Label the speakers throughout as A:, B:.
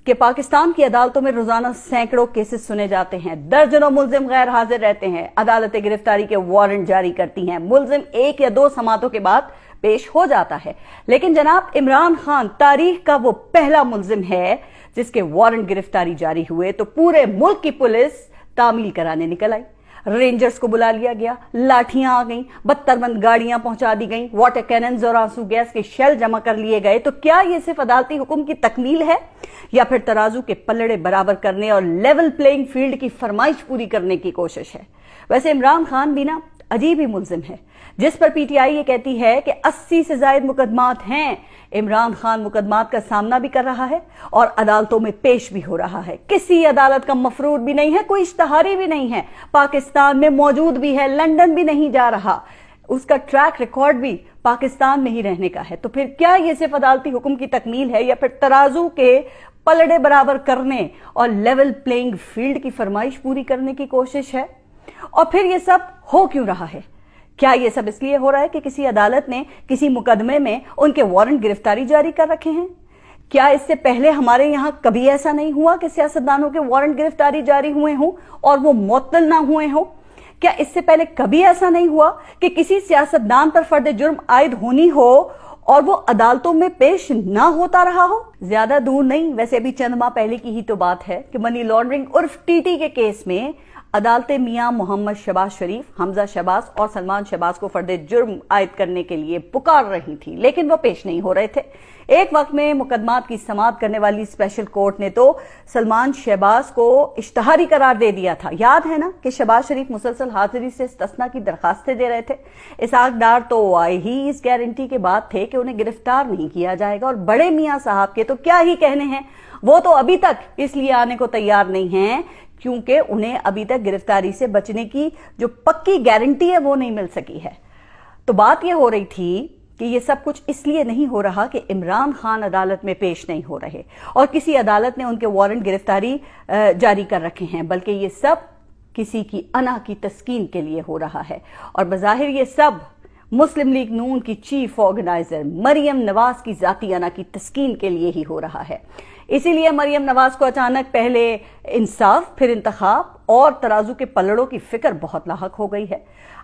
A: کہ پاکستان کی عدالتوں میں روزانہ سینکڑوں کیسز سنے جاتے ہیں، درجنوں ملزم غیر حاضر رہتے ہیں، عدالتیں گرفتاری کے وارنٹ جاری کرتی ہیں، ملزم 1 یا 2 سماعتوں کے بعد پیش ہو جاتا ہے، لیکن جناب عمران خان تاریخ کا وہ پہلا ملزم ہے جس کے وارنٹ گرفتاری جاری ہوئے تو پورے ملک کی پولیس تعمیل کرانے نکل آئی، رینجرز کو بلا لیا گیا، لاٹھیاں آ گئیں، 72 بند گاڑیاں پہنچا دی گئیں، واٹر کیننز اور آنسو گیس کے شیل جمع کر لیے گئے۔ تو کیا یہ صرف عدالتی حکم کی تکمیل ہے یا پھر ترازو کے پلڑے برابر کرنے اور لیول پلینگ فیلڈ کی فرمائش پوری کرنے کی کوشش ہے؟ ویسے عمران خان بھی نا عجیب ہی ملزم ہے، جس پر پی ٹی آئی یہ کہتی ہے کہ 80 سے زائد مقدمات ہیں۔ عمران خان مقدمات کا سامنا بھی کر رہا ہے اور عدالتوں میں پیش بھی ہو رہا ہے، کسی عدالت کا مفرور بھی نہیں ہے، کوئی اشتہاری بھی نہیں ہے، پاکستان میں موجود بھی ہے، لندن بھی نہیں جا رہا، اس کا ٹریک ریکارڈ بھی پاکستان میں ہی رہنے کا ہے۔ تو پھر کیا یہ صرف عدالتی حکم کی تکمیل ہے یا پھر ترازو کے پلڑے برابر کرنے اور لیول پلینگ فیلڈ کی فرمائش پوری کرنے کی کوشش ہے؟ اور پھر یہ سب ہو کیوں رہا ہے؟ کیا یہ سب اس لیے ہو رہا ہے کہ کسی عدالت نے کسی مقدمے میں ان کے وارنٹ گرفتاری جاری کر رکھے ہیں؟ کیا اس سے پہلے ہمارے یہاں کبھی ایسا نہیں ہوا کہ سیاستدانوں کے وارنٹ گرفتاری جاری ہوئے ہوں اور وہ معطل نہ ہوئے ہوں؟ کیا اس سے پہلے کبھی ایسا نہیں ہوا کہ کسی سیاستدان پر فرد جرم عائد ہونی ہو اور وہ عدالتوں میں پیش نہ ہوتا رہا ہو؟ زیادہ دور نہیں، ویسے ابھی چند ماہ پہلے کی ہی تو بات ہے کہ منی لانڈرنگ عرف ٹی ٹی کے کیس میں عدالتیں میاں محمد شہباز شریف، حمزہ شہباز اور سلمان شہباز کو فرد جرم عائد کرنے کے لیے پکار رہی تھی، لیکن وہ پیش نہیں ہو رہے تھے۔ ایک وقت میں مقدمات کی سماعت کرنے والی اسپیشل کورٹ نے تو سلمان شہباز کو اشتہاری قرار دے دیا تھا۔ یاد ہے نا کہ شہباز شریف مسلسل حاضری سے استثناء کی درخواستیں دے رہے تھے۔ اسحاق ڈار تو آئے ہی اس گارنٹی کے بعد تھے کہ انہیں گرفتار نہیں کیا جائے گا، اور بڑے میاں صاحب کے تو کیا ہی کہنے ہیں، وہ تو ابھی تک اس لیے آنے کو تیار نہیں ہیں کیونکہ انہیں ابھی تک گرفتاری سے بچنے کی جو پکی گارنٹی ہے وہ نہیں مل سکی ہے۔ تو بات یہ ہو رہی تھی کہ یہ سب کچھ اس لیے نہیں ہو رہا کہ عمران خان عدالت میں پیش نہیں ہو رہے اور کسی عدالت نے ان کے وارنٹ گرفتاری جاری کر رکھے ہیں، بلکہ یہ سب کسی کی انا کی تسکین کے لیے ہو رہا ہے، اور بظاہر یہ سب مسلم لیگ نون کی چیف آرگنائزر مریم نواز کی ذاتی انا کی تسکین کے لیے ہی ہو رہا ہے۔ اسی لیے مریم نواز کو اچانک پہلے انصاف، پھر انتخاب اور ترازو کے پلڑوں کی فکر بہت لاحق ہو گئی ہے۔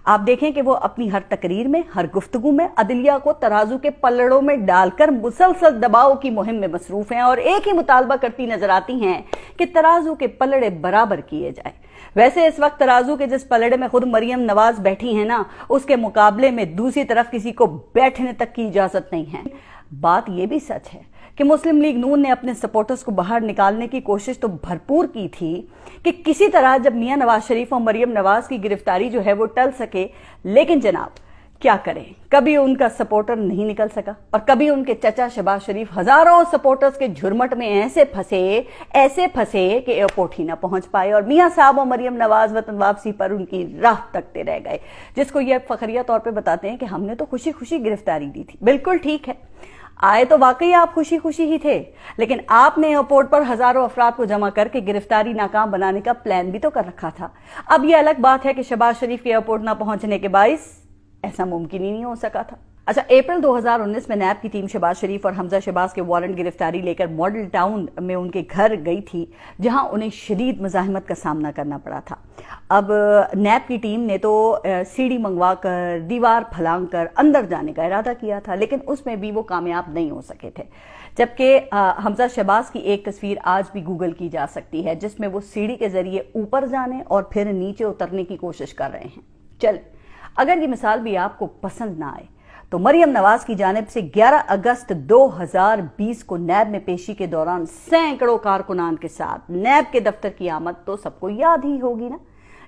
A: آپ دیکھیں کہ وہ اپنی ہر تقریر میں، ہر گفتگو میں عدلیہ کو ترازو کے پلڑوں میں ڈال کر مسلسل دباؤ کی مہم میں مصروف ہیں اور ایک ہی مطالبہ کرتی نظر آتی ہیں کہ ترازو کے پلڑے برابر کیے جائیں۔ ویسے اس وقت ترازو کے جس پلڑے میں خود مریم نواز بیٹھی ہیں نا، اس کے مقابلے میں دوسری طرف کسی کو بیٹھنے تک کی اجازت نہیں ہے۔ بات یہ بھی سچ ہے کہ مسلم لیگ نون نے اپنے سپورٹرز کو باہر نکالنے کی کوشش تو بھرپور کی تھی کہ کسی طرح جب میاں نواز شریف اور مریم نواز کی گرفتاری جو ہے وہ ٹل سکے، لیکن جناب کیا کریں، کبھی ان کا سپورٹر نہیں نکل سکا اور کبھی ان کے چچا شہباز شریف ہزاروں سپورٹرز کے جھرمٹ میں ایسے پھنسے کہ ایئرپورٹ ہی نہ پہنچ پائے اور میاں صاحب اور مریم نواز وطن واپسی پر ان کی راہ تکتے رہ گئے، جس کو یہ فخریہ طور پہ بتاتے ہیں کہ ہم نے تو خوشی خوشی گرفتاری دی تھی۔ بالکل ٹھیک ہے، آئے تو واقعی آپ خوشی خوشی ہی تھے، لیکن آپ نے ایئرپورٹ پر ہزاروں افراد کو جمع کر کے گرفتاری ناکام بنانے کا پلان بھی تو کر رکھا تھا۔ اب یہ الگ بات ہے کہ شہباز شریف کے ایئرپورٹ نہ پہنچنے کے باعث ایسا ممکن ہی نہیں ہو سکا تھا۔ اچھا، اپریل 2019 میں نیب کی ٹیم شہباز شریف اور حمزہ شہباز کے وارنٹ گرفتاری لے کر ماڈل ٹاؤن میں ان کے گھر گئی تھی، جہاں انہیں شدید مزاحمت کا سامنا کرنا پڑا تھا۔ اب نیب کی ٹیم نے تو سیڑھی منگوا کر، دیوار پھلانگ کر اندر جانے کا ارادہ کیا تھا، لیکن اس میں بھی وہ کامیاب نہیں ہو سکے تھے، جبکہ حمزہ شہباز کی ایک تصویر آج بھی گوگل کی جا سکتی ہے جس میں وہ سیڑھی کے ذریعے اوپر جانے اور پھر نیچے اترنے کی کوشش کر رہے ہیں۔ چل، اگر یہ مثال بھی آپ کو پسند نہ آئے تو مریم نواز کی جانب سے 11 اگست 2020 کو نیب میں پیشی کے دوران سینکڑوں کارکنان کے ساتھ نیب کے دفتر کی آمد تو سب کو یاد ہی ہوگی نا،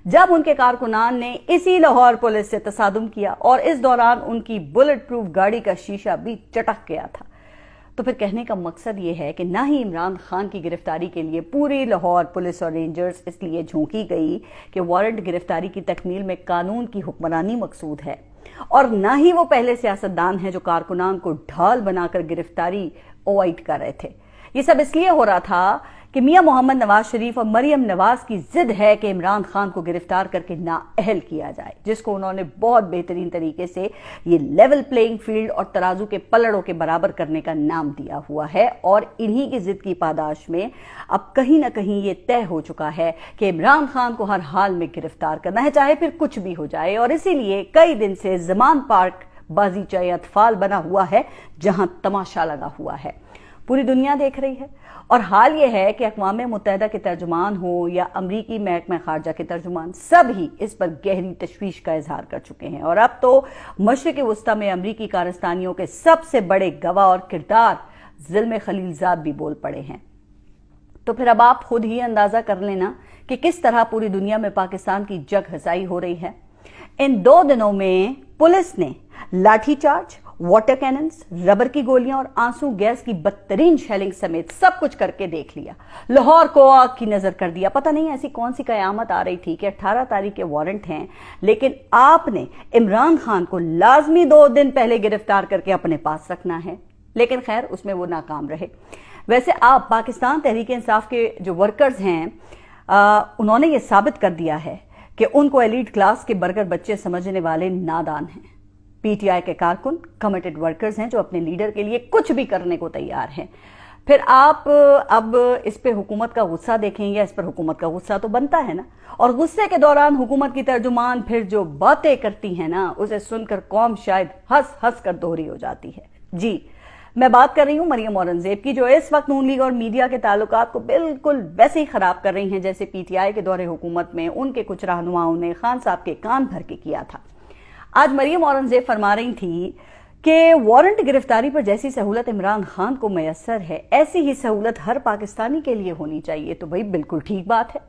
A: جب ان کے کارکنان نے اسی لاہور پولیس سے تصادم کیا اور اس دوران ان کی بلٹ پروف گاڑی کا شیشہ بھی چٹک گیا تھا۔ تو پھر کہنے کا مقصد یہ ہے کہ نہ ہی عمران خان کی گرفتاری کے لیے پوری لاہور پولیس اور رینجرز اس لیے جھونکی گئی کہ وارنٹ گرفتاری کی تکمیل میں قانون کی حکمرانی مقصود ہے، اور نہ ہی وہ پہلے سیاستدان ہیں جو کارکنان کو ڈھال بنا کر گرفتاری اوائڈ کر رہے تھے۔ یہ سب اس لیے ہو رہا تھا کہ میاں محمد نواز شریف اور مریم نواز کی ضد ہے کہ عمران خان کو گرفتار کر کے نااہل کیا جائے، جس کو انہوں نے بہت بہترین طریقے سے یہ لیول پلینگ فیلڈ اور ترازو کے پلڑوں کے برابر کرنے کا نام دیا ہوا ہے، اور انہی کی ضد کی پاداش میں اب کہیں نہ کہیں یہ طے ہو چکا ہے کہ عمران خان کو ہر حال میں گرفتار کرنا ہے، چاہے پھر کچھ بھی ہو جائے۔ اور اسی لیے کئی دن سے زمان پارک بازیچہ اطفال بنا ہوا ہے، جہاں تماشا لگا ہوا ہے، پوری دنیا دیکھ رہی ہے۔ اور حال یہ ہے کہ اقوام متحدہ کے ترجمان ہوں یا امریکی محکمہ خارجہ کے ترجمان، سب ہی اس پر گہری تشویش کا اظہار کر چکے ہیں، اور اب تو مشرق وسطی میں امریکی کارستانیوں کے سب سے بڑے گواہ اور کردار ظلم خلیل زاد بھی بول پڑے ہیں۔ تو پھر اب آپ خود ہی اندازہ کر لینا کہ کس طرح پوری دنیا میں پاکستان کی جگ ہزائی ہو رہی ہے۔ ان 2 دنوں میں پولیس نے لاٹھی چارج، واٹر کیننز، ربر کی گولیاں اور آنسو گیس کی بدترین شیلنگ سمیت سب کچھ کر کے دیکھ لیا، لاہور کو آگ کی نظر کر دیا۔ پتہ نہیں ایسی کون سی قیامت آ رہی تھی کہ 18 تاریخ کے وارنٹ ہیں، لیکن آپ نے عمران خان کو لازمی 2 دن پہلے گرفتار کر کے اپنے پاس رکھنا ہے، لیکن خیر اس میں وہ ناکام رہے۔ ویسے آپ پاکستان تحریک انصاف کے جو ورکرز ہیں، انہوں نے یہ ثابت کر دیا ہے کہ ان کو ایلیٹ کلاس کے برگر بچے سمجھنے والے نادان ہیں۔ پی ٹی آئی کے کارکن کمیٹڈ ورکرز ہیں جو اپنے لیڈر کے لیے کچھ بھی کرنے کو تیار ہیں۔ پھر آپ اب اس پہ حکومت کا غصہ دیکھیں، یا اس پر حکومت کا غصہ تو بنتا ہے نا، اور غصے کے دوران حکومت کی ترجمان پھر جو باتیں کرتی ہیں نا، اسے سن کر قوم شاید ہنس ہنس کر دوہری ہو جاتی ہے۔ جی، میں بات کر رہی ہوں مریم اورنگزیب کی، جو اس وقت نون لیگ اور میڈیا کے تعلقات کو بالکل ویسے ہی خراب کر رہی ہیں جیسے پی ٹی آئی کے دور حکومت میں ان کے کچھ رہنماؤں نے خان صاحب کے کان بھر کے کیا تھا۔ آج مریم اورنگزیب فرما رہی تھی کہ وارنٹ گرفتاری پر جیسی سہولت عمران خان کو میسر ہے، ایسی ہی سہولت ہر پاکستانی کے لیے ہونی چاہیے۔ تو بھئی بالکل ٹھیک بات ہے۔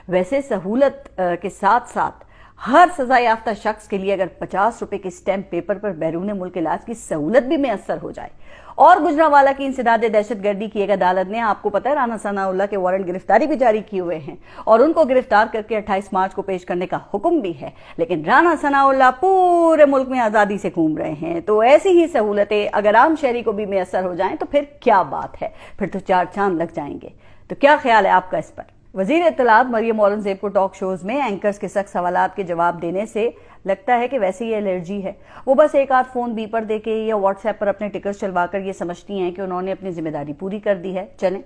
A: ویسے سہولت کے ساتھ ساتھ ہر سزا یافتہ شخص کے لیے اگر 50 روپے کے سٹیمپ پیپر پر بیرون ملک علاج کی سہولت بھی میسر ہو جائے، اور گجرانوالہ کی انسداد دہشت گردی کی ایک عدالت نے، آپ کو پتہ ہے، رانا ثناء اللہ کے وارنٹ گرفتاری بھی جاری کیے ہوئے ہیں، اور ان کو گرفتار کر کے 28 مارچ کو پیش کرنے کا حکم بھی ہے، لیکن رانا ثناء اللہ پورے ملک میں آزادی سے گھوم رہے ہیں۔ تو ایسی ہی سہولتیں اگر عام شہری کو بھی میسر ہو جائیں تو پھر کیا بات ہے، پھر تو 4 چاند لگ جائیں گے۔ تو کیا خیال ہے آپ کا اس پر؟ وزیر اطلاعات مریم اورنگزیب کو ٹاک شوز میں اینکرز کے سخت سوالات کے جواب دینے سے لگتا ہے کہ ویسے ہی الرجی ہے۔ وہ بس ایک آدھ فون بیپر دے کے یا واٹس ایپ پر اپنے ٹکر چلوا کر یہ سمجھتی ہیں کہ انہوں نے اپنی ذمہ داری پوری کر دی ہے۔ چلیں،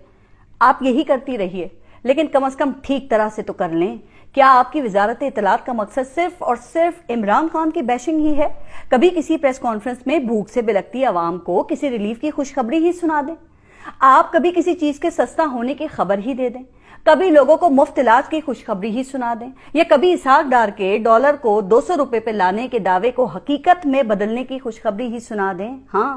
A: آپ یہی کرتی رہیے، لیکن کم از کم ٹھیک طرح سے تو کر لیں۔ کیا آپ کی وزارت اطلاعات کا مقصد صرف اور صرف عمران خان کی بیشنگ ہی ہے؟ کبھی کسی پریس کانفرنس میں بھوک سے بلکتی عوام کو کسی ریلیف کی خوشخبری ہی سنا دیں؟ آپ کبھی کسی چیز کے سستا ہونے کی خبر ہی دے دیں؟ کبھی لوگوں کو مفت علاج کی خوشخبری ہی سنا دیں؟ یا کبھی اسحاق ڈار کے ڈالر کو 200 روپے پہ لانے کے دعوے کو حقیقت میں بدلنے کی خوشخبری ہی سنا دیں؟ ہاں،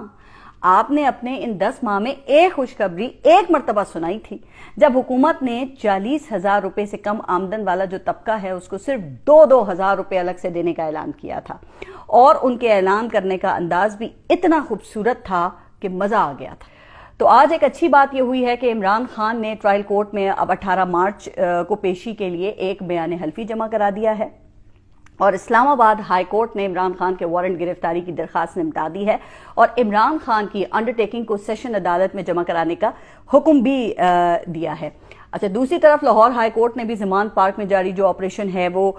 A: آپ نے اپنے ان 10 ماہ میں ایک خوشخبری ایک مرتبہ سنائی تھی، جب حکومت نے 40,000 روپے سے کم آمدن والا جو طبقہ ہے اس کو صرف 2 ہزار روپے الگ سے دینے کا اعلان کیا تھا، اور ان کے اعلان کرنے کا انداز بھی اتنا خوبصورت تھا کہ مزہ آ گیا تھا۔ تو آج ایک اچھی بات یہ ہوئی ہے کہ عمران خان نے ٹرائل کورٹ میں اب 18 مارچ کو پیشی کے لیے ایک بیان حلفی جمع کرا دیا ہے، اور اسلام آباد ہائی کورٹ نے عمران خان کے وارنٹ گرفتاری کی درخواست نمٹا دی ہے، اور عمران خان کی انڈرٹیکنگ کو سیشن عدالت میں جمع کرانے کا حکم بھی دیا ہے۔ اچھا، دوسری طرف لاہور ہائی کورٹ نے بھی زمان پارک میں جاری جو آپریشن ہے وہ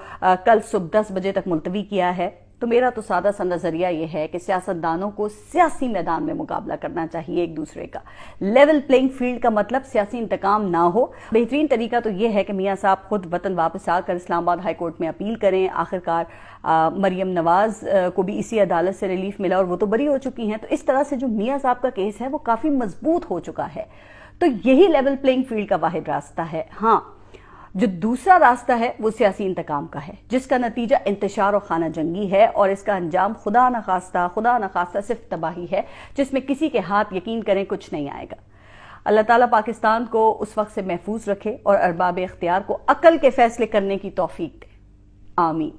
A: کل صبح 10 بجے تک ملتوی کیا ہے۔ تو میرا تو سادہ سا نظریہ یہ ہے کہ سیاستدانوں کو سیاسی میدان میں مقابلہ کرنا چاہیے ایک دوسرے کا۔ لیول پلینگ فیلڈ کا مطلب سیاسی انتقام نہ ہو۔ بہترین طریقہ تو یہ ہے کہ میاں صاحب خود وطن واپس آ کر اسلام آباد ہائی کورٹ میں اپیل کریں۔ آخرکار مریم نواز کو بھی اسی عدالت سے ریلیف ملا اور وہ تو بری ہو چکی ہیں، تو اس طرح سے جو میاں صاحب کا کیس ہے وہ کافی مضبوط ہو چکا ہے۔ تو یہی لیول پلینگ فیلڈ کا واحد راستہ ہے۔ ہاں، جو دوسرا راستہ ہے وہ سیاسی انتقام کا ہے، جس کا نتیجہ انتشار و خانہ جنگی ہے، اور اس کا انجام خدا نخواستہ صرف تباہی ہے، جس میں کسی کے ہاتھ یقین کریں کچھ نہیں آئے گا۔ اللہ تعالیٰ پاکستان کو اس وقت سے محفوظ رکھے اور ارباب اختیار کو عقل کے فیصلے کرنے کی توفیق دے۔ آمین۔